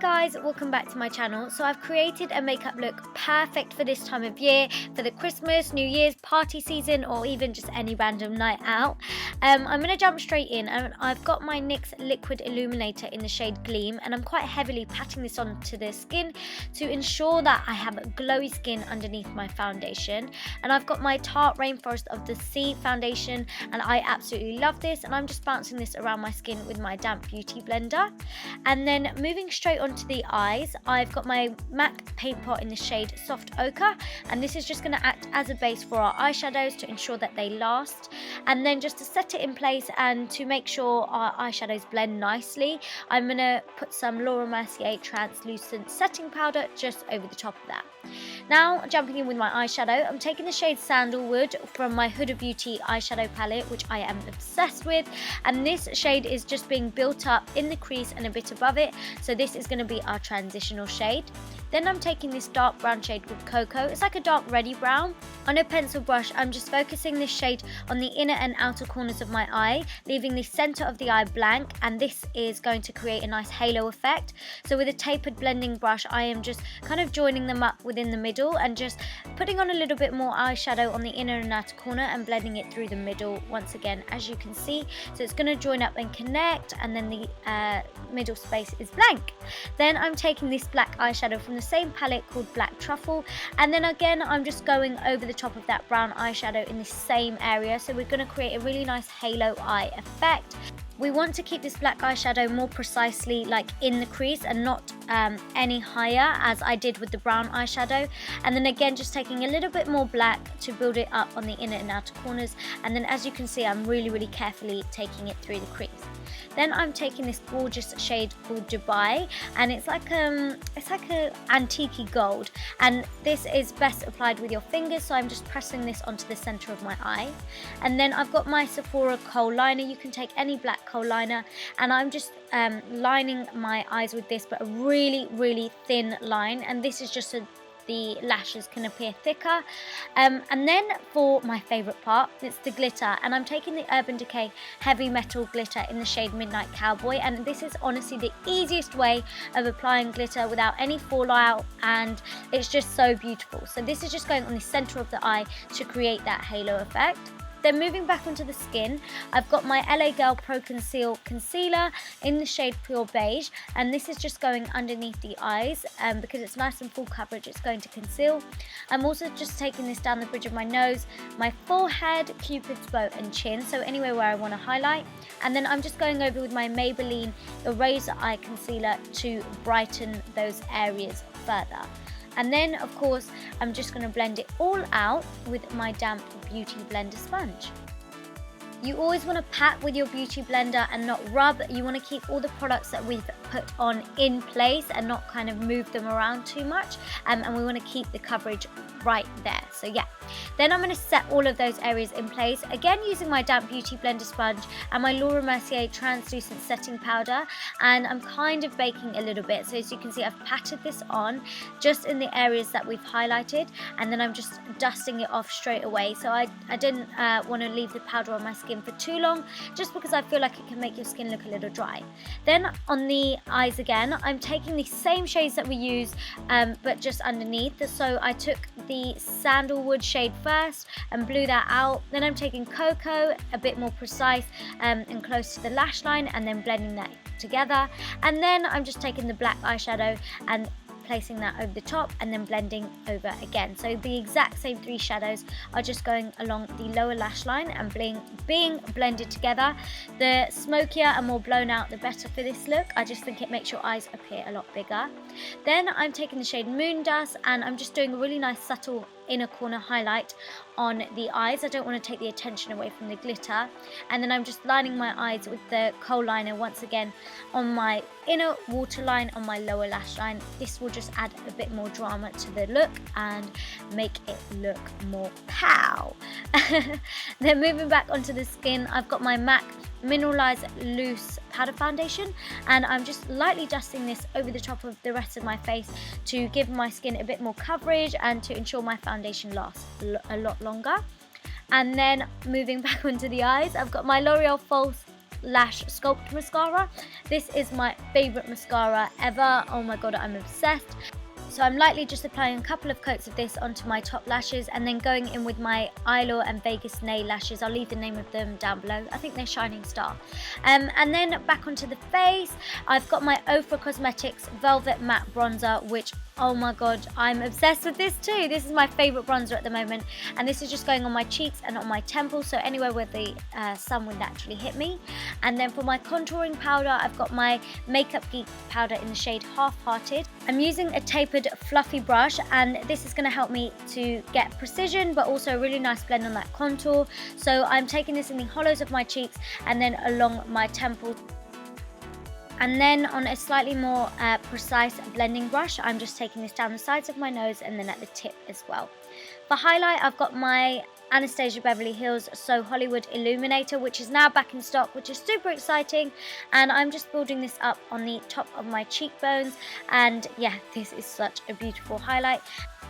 guys, welcome back to my channel. So I've created a makeup look perfect for this time of year, for the Christmas, New Year's, party season, or even just any random night out. I'm going to jump straight in, and I've got my NYX Liquid Illuminator in the shade Gleam, and I'm quite heavily patting this onto the skin to ensure that I have glowy skin underneath my foundation. And I've got my Tarte Rainforest of the Sea foundation, and I absolutely love this, and I'm just bouncing this around my skin with my damp beauty blender. And then moving straight onto the eyes, I've got my MAC paint pot in the shade Soft Ochre, and this is just going to act as a base for our eyeshadows to ensure that they last. And then just to set it in place and to make sure our eyeshadows blend nicely, I'm going to put some Mercier translucent setting powder just over the top of that. Now jumping in with my eyeshadow, I'm taking the shade Sandalwood from my Huda Beauty eyeshadow palette, which I am obsessed with, and this shade is just being built up in the crease and a bit above it, so this is going to be our transitional shade. Then I'm taking this dark brown shade called Cocoa. It's like a dark reddy brown. On a pencil brush, I'm just focusing this shade on the inner and outer corners of my eye, leaving the center of the eye blank, and this is going to create a nice halo effect. So with a tapered blending brush, I am just kind of joining them up within the middle and just putting on a little bit more eyeshadow on the inner and outer corner and blending it through the middle once again, as you can see. So it's going to join up and connect, and then the middle space is blank. Then I'm taking this black eyeshadow from the same palette called Black Truffle, and then again I'm just going over the top of that brown eyeshadow in the same area, so we're going to create a really nice halo eye effect. We want to keep this black eyeshadow more precisely like in the crease and not any higher, as I did with the brown eyeshadow. And then again just taking a little bit more black to build it up on the inner and outer corners, and then as you can see I'm really carefully taking it through the crease. Then I'm taking this gorgeous shade called Dubai, and it's like a antique gold, and this is best applied with your fingers, so I'm just pressing this onto the center of my eye. And then I've got my Sephora Kohl liner. You can take any black Kohl liner, and I'm just lining my eyes with this, but a really thin line, and this is just so the lashes can appear thicker. And then for my favorite part, it's the glitter, and I'm taking the Urban Decay Heavy Metal glitter in the shade Midnight Cowboy, and this is honestly the easiest way of applying glitter without any fallout, and it's just so beautiful. So this is just going on the center of the eye to create that halo effect. Then moving back onto the skin, I've got my LA Girl Pro Conceal Concealer in the shade Pure Beige, and this is just going underneath the eyes because it's nice and full coverage, it's going to conceal. I'm also just taking this down the bridge of my nose, my forehead, cupid's bow and chin, so anywhere where I want to highlight. And then I'm just going over with my Maybelline Eraser Eye Concealer to brighten those areas further. And then of course I'm just going to blend it all out with my damp beauty blender sponge. You always want to pat with your beauty blender and not rub. You want to keep all the products that we've put on in place and not kind of move them around too much, and we want to keep the coverage right there. So yeah, then I'm going to set all of those areas in place, again using my damp beauty blender sponge and my Mercier translucent setting powder, and I'm kind of baking a little bit. So as you can see, I've patted this on just in the areas that we've highlighted, and then I'm just dusting it off straight away. So I didn't want to leave the powder on my skin for too long, just because I feel like it can make your skin look a little dry. Then on the eyes again, I'm taking the same shades that we use but just underneath. So I took the Sandalwood shade first and blew that out. Then I'm taking Cocoa, a bit more precise and close to the lash line, and then blending that together. And then I'm just taking the black eyeshadow and placing that over the top and then blending over again. So the exact same three shadows are just going along the lower lash line and being blended together. The smokier and more blown out, the better for this look. I just think it makes your eyes appear a lot bigger. Then I'm taking the shade Moon Dust, and I'm just doing a really nice subtle inner corner highlight on the eyes. I don't want to take the attention away from the glitter. And then I'm just lining my eyes with the Kohl liner once again on my inner waterline on my lower lash line. This will just add a bit more drama to the look and make it look more pow. Then moving back onto the skin, I've got my MAC Mineralise Loose Powder Foundation, and I'm just lightly dusting this over the top of the rest of my face to give my skin a bit more coverage and to ensure my foundation lasts a lot longer. And then moving back onto the eyes, I've got my L'Oreal False Lash Sculpt mascara. This is my favourite mascara ever. Oh my god, I'm obsessed. So I'm lightly just applying a couple of coats of this onto my top lashes and then going in with my Eylure and Vegas nail lashes. I'll leave the name of them down below. I think they're Shining Star. And then back onto the face, I've got my Ofra Cosmetics Velvet Matte Bronzer, which, oh my god, I'm obsessed with this too. This is my favourite bronzer at the moment, and this is just going on my cheeks and on my temples, so anywhere where the sun would naturally hit me. And then for my contouring powder, I've got my Makeup Geek powder in the shade Half Hearted. I'm using a tapered fluffy brush, and this is going to help me to get precision but also a really nice blend on that contour. So I'm taking this in the hollows of my cheeks and then along my temples. And then on a slightly more precise blending brush, I'm just taking this down the sides of my nose and then at the tip as well. For highlight, I've got my Anastasia Beverly Hills So Hollywood Illuminator, which is now back in stock, which is super exciting, and I'm just building this up on the top of my cheekbones. And yeah, this is such a beautiful highlight.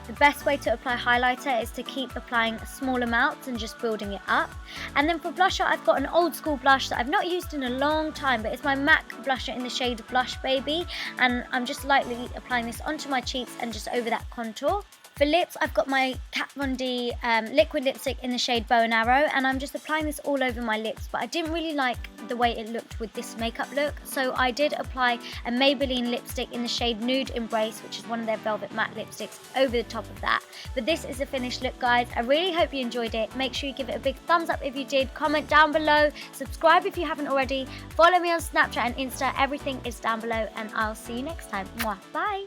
The best way to apply highlighter is to keep applying small amounts and just building it up. And then for blusher, I've got an old school blush that I've not used in a long time, but it's my MAC blusher in the shade Blush Baby, and I'm just lightly applying this onto my cheeks and just over that contour. For lips, I've got my Kat Von D liquid lipstick in the shade Bow and Arrow, and I'm just applying this all over my lips, but I didn't really like the way it looked with this makeup look, so I did apply a Maybelline lipstick in the shade Nude Embrace, which is one of their velvet matte lipsticks, over the top of that. But this is the finished look, guys. I really hope you enjoyed it. Make sure you give it a big thumbs up if you did, comment down below, subscribe if you haven't already, follow me on Snapchat and Insta, everything is down below, and I'll see you next time. Mwah. Bye!